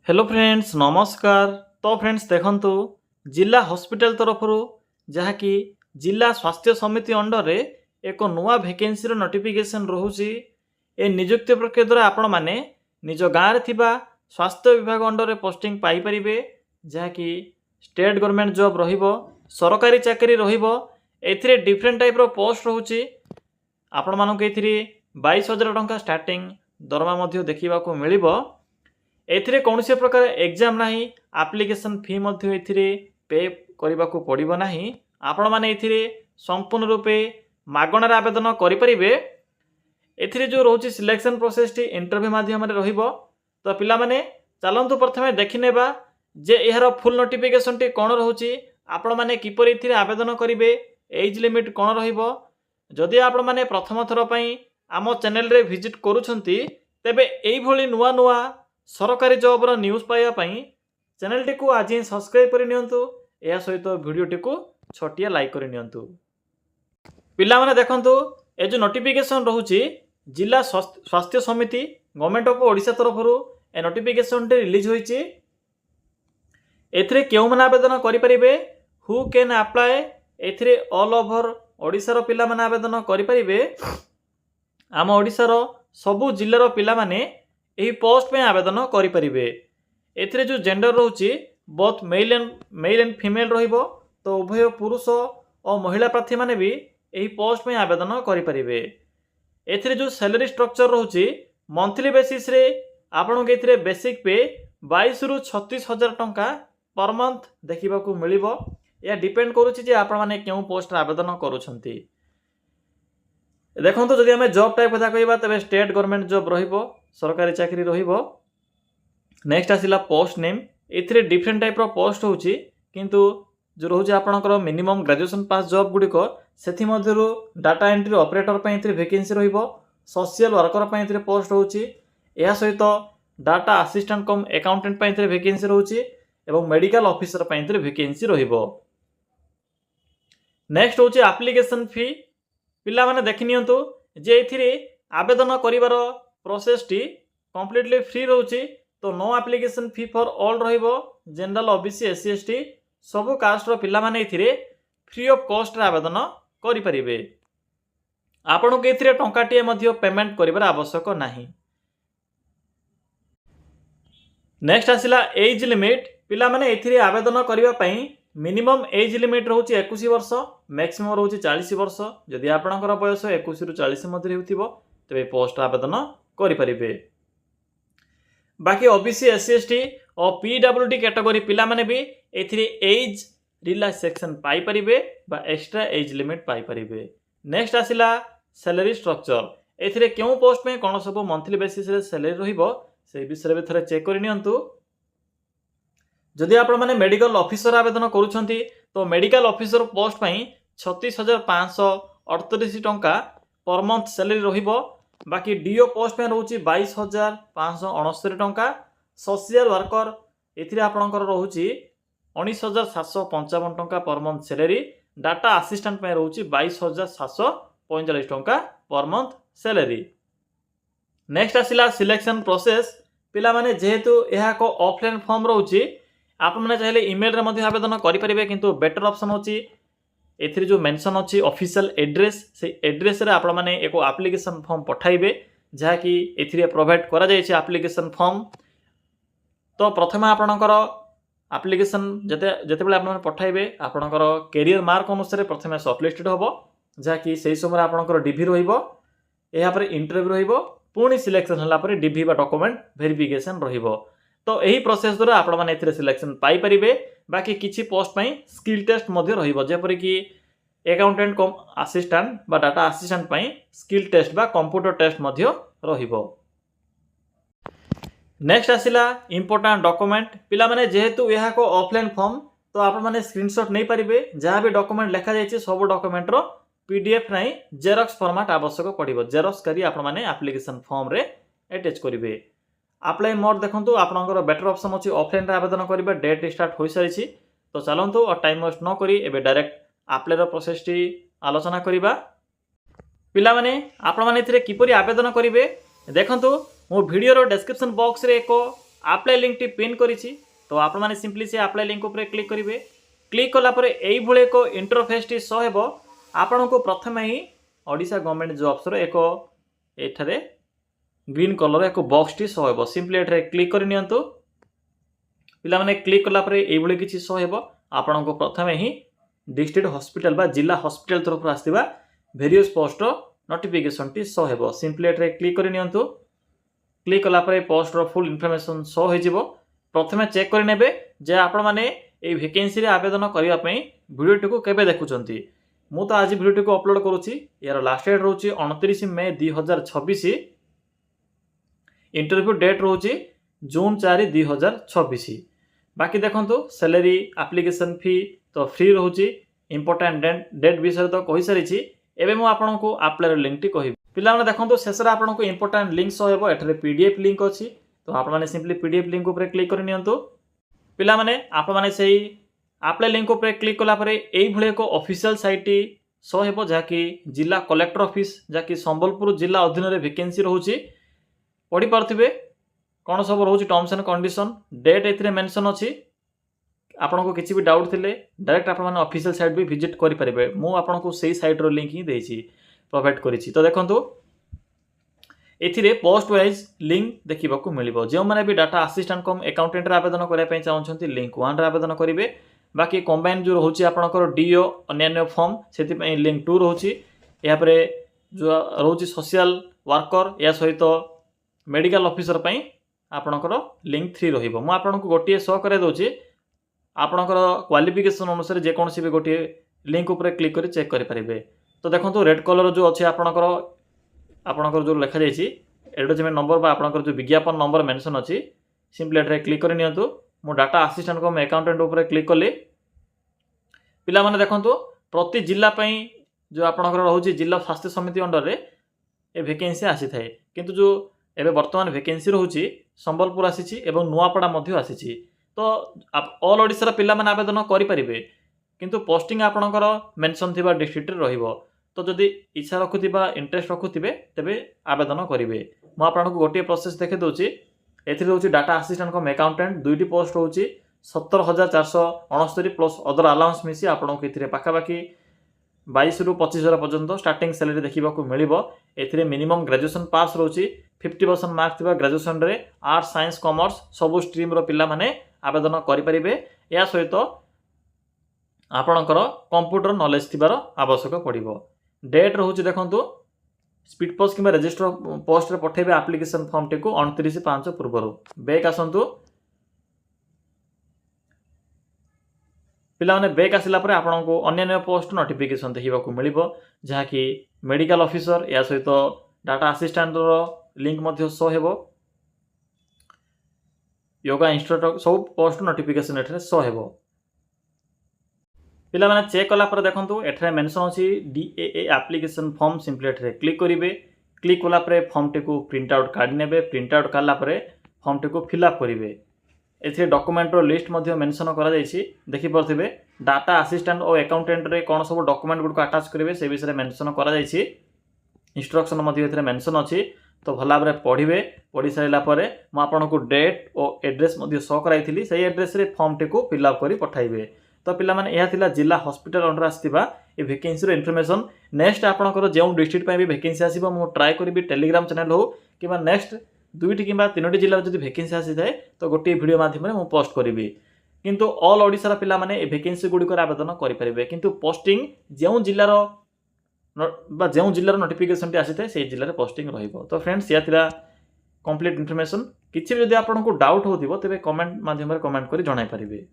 Hello friends नमस्कार। तो friends देखंतु जिला हॉस्पिटल तरफ जहाँकि जिला स्वास्थ्य समिति अंडर रे एक नुआ वैकेंसी रो नोटिफिकेशन रहुची। ए नियुक्ति प्रक्रिया द्वारा आपण माने निज गाँव रे थिबा स्वास्थ्य विभाग अंडर रे पोस्टिंग पाई परिबे, जहाँकि स्टेट गवर्नमेंट जॉब रहिबो, सरकारी चाकरी रहिबो। एथिरे डिफरेंट टाइप रो पोस्ट रहुची। आपण मानक एथिरे 22,000 टंका स्टार्टिंग दरमा मध्ये देखिबाकू मिलिबो। एथिरे कौनसी प्रकार एग्जाम नाही, एप्लिकेशन फी मध्ये एथिरे पे करने को पड़ो ना। आपण मैंने एथिरे संपूर्ण रूपे मागणार आवेदन करें। एथिरे जो रोचे सिलेक्शन प्रोसेस टी इंटरव्यू माध्यम रहिबो। तो पिला माने चलंतु प्रथमे देखिनेबा जे यार फुल नोटिफिकेशन टी कौन रोचे, आपण माने किपर एथिरे आवेदन करेंगे, एज लिमिट कौन रहिबो। जदि आपण माने प्रथम थर पई आम चैनल रे विजिट करूछंती तेबे एई भली नुआ नुआ सरकारी जॉब रो न्यूज़ पाइबा चैनल टी को आज ही सब्सक्राइब कर नियंतु। या सहित वीडियो टी को छोटिया लाइक कर नियंतु। पिला माने देखंतु ए जो नोटिफिकेशन रहूची जिला स्वास्थ्य समिति गवर्नमेंट ऑफ ओडिशा तरफ ए नोटिफिकेशन टी रिलीज होईची। एथिरे केउ माने आवेदन करि परिबे, हु कैन अप्लाई। एथिरे ऑल ओवर ओडिशा रो पिला माने आवेदन करि परिबे। आम ओडिशा रो सबु जिल्ला रो पिला माने यही पोस्ट पे आवेदन करें। एथिरे जो जेंडर रोची बोथ मेल एंड फीमेल रहिबो। तो उभय पुरुष और महिला प्रार्थी माने भी यही पोस्ट में आवेदन करें। एथिरे जो सैलरी स्ट्रक्चर रोची मंथली बेसिस रे आपन के एथिरे बेसिक पे 22 रु 36,000 टंका पर मंथ देखा मिलिबो। या डिपेंड करूची जे आपण माने केउ पोस्ट आवेदन करूछंती। देखो जदि आम जॉब टाइप कथा कहवा तेज स्टेट गवर्नमेंट जॉब रहिबो, सरकारी चाकरी रहिबो। नेक्स्ट आसिला पोस्ट नेम। एथिरे डिफरेंट टाइप रो पोस्ट होची, किंतु जो रोचे आपनकर मिनिमम ग्रेजुएशन पास जॉब गुडिको सेथि मध्यरु डाटा एंट्री ऑपरेटर पई एथिरे वैकेंसी रहिबो, सोशल वर्कर पई एथिरे पोस्ट होची। या सहित डाटा असिस्टेंट कम अकाउंटेंट पई एथिरे वैकेंसी रहउची एवं मेडिकल ऑफिसर पई एथिरे वैकेंसी रहिबो। नेक्स्ट होची एप्लिकेशन फी। पिला माने देखि नियंतु जे एथिरे आवेदन करिवार प्रोसेस टी कंप्लीटली फ्री रहउची। तो no application fee for all रहिबो। जनरल ओबीसी एससी एसटी सबु कास्ट रो पिला माने एथिरे फ्री ऑफ कॉस्ट रे आवेदन करि परिबे। आपन के एथिरे टंकाटिए मध्ये पेमेंट करिवार आवश्यक नाही। नेक्स्ट आसिला एज लिमिट। पिला माने एथिरे आवेदन करिवा पई मिनिमम एज लिमिट रहउची 21 वर्ष, मैक्सिमम रहउची 40 वर्ष। जदि आपनकर बयस 21 रु 40 मध्ये हेउथिबो तबे पोस्ट आवेदन करि परिबे। बाकी ओबीसी एससी एसटी और पीडब्ल्यूडी कैटेगरी पिला माने भी एथिरे एज रिलैक्सेशन पाई परिबे बा एक्स्ट्रा एज लिमिट पाई परिबे। नेक्स्ट आसिला सैलरी स्ट्रक्चर। एथिरे केउ पोस्ट में कोन सब मंथली बेसिस रे सैलरी रहिबो से विषय में थरे चेक कर नियंतु। जदि आपण माने मेडिकल ऑफिसर आवेदन करूछंती तो मेडिकल ऑफिसर पोस्ट पई 36,538 टंका पर मंथ सैलरी रहिबो। बाकी डीओ पोस्ट में रहउची 22,569 टंका। सोशल वर्कर एथिरे आपणकर रहउची 19,755 टंका पर मंथ सैलरी। डाटा असिस्टेंट में रहउची 22,745 टंका पर मंथ सैलरी। नेक्स्ट आसिला सिलेक्शन प्रोसेस। पिला माने जेहेतु यह को ऑफलाइन फॉर्म रहउची आप मैंने चाहिए ईमेल रे मध्य आवेदन करें, किंतु बेटर ऑप्शन होची एथिरे जो मेंशन अछि ऑफिशियल एड्रेस, से एड्रेस रे आपण माने एको एप्लिकेशन फॉर्म पठाइबे जहा कि एथिरे प्रोवाइड करा जाय छै एप्लिकेशन फॉर्म। तो प्रथम आपणकर एप्लिकेशन जते बेले आपण पठाइबे आपणकर कैरियर मार्क अनुसार प्रथम शॉर्टलिस्टेड होबो, जहा कि सेही समय आपणकर डीवी रहिबो। एहा पर इंटरव्यू रहिबो, पुणी सिलेक्शन हला पर डीवी बा डॉक्यूमेंट वेरिफिकेशन रहिबो। तो यही प्रोसेस द्वारा आपण माने एथिरे सिलेक्शन पाई परिबे। बाकी किछि पोस्ट पई स्किल टेस्ट मध्ये रहिबो, जेपरि कि अकाउंटेंट कम असिस्टेंट बा डाटा असिस्टेंट पई स्किल टेस्ट बा कंप्यूटर टेस्ट मध्ये रहिबो। नेक्स्ट आसिला इंपोर्टेंट डॉक्यूमेंट। पिला माने जेहेतु यहा को ऑफलाइन फॉर्म तो आपण माने स्क्रीनशॉट नै परिबे। जहा भी डॉक्यूमेंट लिखा जायछि सब डॉक्यूमेंट रो पीडीएफ नै जेरॉक्स फॉर्मेट आवश्यक पड़िबो। जेरॉक्स करी आपण माने एप्लिकेशन फॉर्म रे अटैच करिवे। अप्लाई मोड देखंतु आपनकर बेटर ऑप्शन अछि ऑफलाइन रे आवेदन करिबा। डेट स्टार्ट होई सारिछि। तो चलंतु और टाइम वेस्ट न करी एबे डायरेक्ट अप्लाई रो प्रोसेस टी आलोचना करिबा। पिला माने आपण माने एथिरे किपरि आवेदन करिवे देखंतु मो वीडियो रो डिस्क्रिप्शन बॉक्स रे एको आप्लाय लिंक टी पिन करिछि तो आपण माने सिंपली से आप्लाय लिंक ऊपर क्लिक करिवे। क्लिक कला परे एई भले एक इंटरफेस टी शो हेबो। आपण को प्रथमे ही ओडिशा गवर्नमेंट जॉब्स रो एक एठारे ग्रीन कलर एक बॉक्स टी शो हेबो। सिंपली एठारे क्लिक करि नियंतु। पिला माने क्लिक कला परे एई भले किछि शो हेबो। आपण को प्रथमे ही डिस्ट्रिक्ट हॉस्पिटल बा जिला हॉस्पिटल तरफ आस्तिबा वेरियस पोस्ट नोटिफिकेशन टी शो हेबो। सिंपली एठारे क्लिक करि नियंतु। क्लिक कला परे पोस्ट रो फुल इन्फॉर्मेशन शो हो जिवो। प्रथमे चेक करि नेबे जे आपण माने ए वैकेंसी रे आवेदन करिया पई वीडियो को केबे देखुचंती। मु तो आज वीडियो को अपलोड करूची। यार लास्ट डेट रहउची 29 मई 2026। इंटरव्यू डेट रहउची जून 4 2026। बाकी देखंतु सैलरी एप्लीकेशन फी तो फ्री रहउची। इंपोर्टेंट डेट विषय तो कहि सारिची। एबे मु आपन को अप्लाई लिंक टी कहि। पिला माने देखंतु शेषरे आपन को इंपोर्टेंट लिंक सो हेबो। एठरे पीडीएफ लिंक अछि तो आपण माने सिंपली पीडीएफ लिंक ऊपर क्लिक करि नियंतु। पिला माने आपण माने सेही अप्लाई लिंक ऊपर क्लिक कला परे एई भले एक ऑफिशियल साइट शो हेबो जाकी जिला कलेक्टर ऑफिस जाकी संबलपुर जिला अधीन रे वैकेंसी रहउची। पढी पारथिबे कोन सब रहउची टर्म्स एंड कंडीशन डेट एथिरे मेंशन अछि। आपण को किछि भी डाउट थिले डायरेक्ट आपण माने ऑफिशियल साइट भी विजिट करि परिबे। मु आपण को सेही साइट रो लिंक ही देछि प्रोवाइड करिछि। तो देखंतु एथिरे पोस्ट वाइज लिंक देखिबा को मिलिबो। जे माने भी डाटा असिस्टेंट कम अकाउंटेंट रे आवेदन करिया पई चाहउछंती लिंक 1 रे आवेदन करिवे। बाकी कंबाइन जो रहउची आपनकर डीओ अन्य फॉर्म सेति पई लिंक 2 रहउची। या परे जो रहउची सोशल वर्कर या सहित मेडिकल ऑफिसर पई आपनकर लिंक 3 रहिबो। मु आपनको गोटिए शो करे दोची। आपनकर क्वालिफिकेशन अनुसार जे कोनसी भी गोटिए लिंक ऊपर क्लिक करी चेक करि परिबे। तो देखंतु रेड कलर जो अछि आपनकर जो लिखा जायछि एडवर्टाइजमेंट नंबर बा आपनकर जो विज्ञापन नंबर मेंशन अछि। सिंपली एठरे क्लिक करि नियंतु। मु डाटा असिस्टेंट कम अकाउंटेंट ऊपर क्लिक कली। पिला माने देखंतु प्रति जिला पई जो आपनकर रहउछि जिला स्वास्थ्य समिति अंडर रे ए वैकेंसी आसी थाए। किंतु जो एबे वर्तमान वैकेंसी रहउछि संबलपुर आसीछि एवं नुआपड़ा मध्ये आसीछि। तो ऑल ओडिसा रा पिला माने आवेदन करि परिबे। किंतु पोस्टिंग आपनकर मेंशन थिबा डिस्ट्रिक्ट रे रहिबो। तो जदि इच्छा रखुथिबा इंटरेस्ट रखुथिबे तेबे आवेदन करिवे। मु आपनको गोटिए प्रोसेस देखि दोछि। एथि रहउछि डाटा असिस्टेंट कम अकाउंटेंट दुईटी पोस्ट रहउछि 17,469 प्लस अदर अलाउंस मिसी आपनको एथिरे पाखापाखी 22 रु 25,000 पर्यंत स्टार्टिंग सैलरी देखिबा को मिलिबो। एथिरे मिनिमम ग्रेजुएशन पास रहउछि 50% मार्क थिबा ग्रेजुएशन रे आर्ट्स साइंस कॉमर्स सब स्ट्रीम रो पिला माने आवेदन करि परिबे। या सहित आपनकर कंप्यूटर नॉलेज थिबार आवश्यक पड़िबो। डेट रहउछि देखंतु स्पीड पोस्ट किबा रजिस्टर पोस्ट रे पठेबे एप्लीकेशन फॉर्म टी को 29/5 पूर्वरु। बैक आसंतु। पिला माने बैक आसिला परे आपनको अन्य पोस्ट नोटिफिकेशन देखिबा को मिलिबो जहा कि मेडिकल ऑफिसर या सहित डाटा असिस्टेंट रो लिंक मध्ये शो हेबो। योगा इंस्ट्रक्टर सब पोस्ट नोटिफिकेशन एठरे शो हेबो। पिला माने चेक कला पर देखंतु एठरे मेंशन अछि DAA application form. Simply एठरे click करिवे। क्लिक कला परे फॉर्म टी को प्रिंट आउट काढी नेबे। प्रिंट आउट काला परे फॉर्म टी को फिल अप करिवे। एथे डॉक्यूमेंट रो लिस्ट मध्ये मेंशन करा जायछि देखि परथिबे। डाटा असिस्टेंट और अकाउंटेंट रे कोन सब डॉक्यूमेंट गुड को अटैच करिवे से विषय मेंशन करा जायछि। इंस्ट्रक्शन मध्ये एथे मेंशन अछि। तो भला बरे पढिबे। पढि साइला परे म आपनको डेट और एड्रेस मध्ये शो कराइथिली। सेही एड्रेस रे फॉर्म टी को फिल अप करी पठाइबे। तो पिला माने एहा थिला जिला हॉस्पिटल अंडर आस्तिबा ए वैकेंसी रो इन्फॉर्मेशन। नेक्स्ट आपनकर जेउ डिस्ट्रिक्ट पई भी वैकेंसी आसीबो मु ट्राई करिबी टेलीग्राम चैनल हो किबा नेक्स्ट 2टी किबा 3टी जिल्ला जदि वैकेंसी आसी थाए तो गोटे वीडियो माध्यम रे मु पोस्ट करिबी। किंतु ऑल ओडिसा रा पिला माने ए वैकेंसी गुडी को आवेदन करि परिबे। किंतु पोस्टिंग जेउ जिल्ला रो बा जेउ जिल्ला रो नोटिफिकेशन टी आसी थाए सेही जिल्ला रे पोस्टिंग रहिबो। तो फ्रेंड्स या थिला कंप्लीट इन्फॉर्मेशन। किछि जदि आपनको डाउट होथिबो तबे कमेंट माध्यम रे कमेंट करि जणाई परिबे।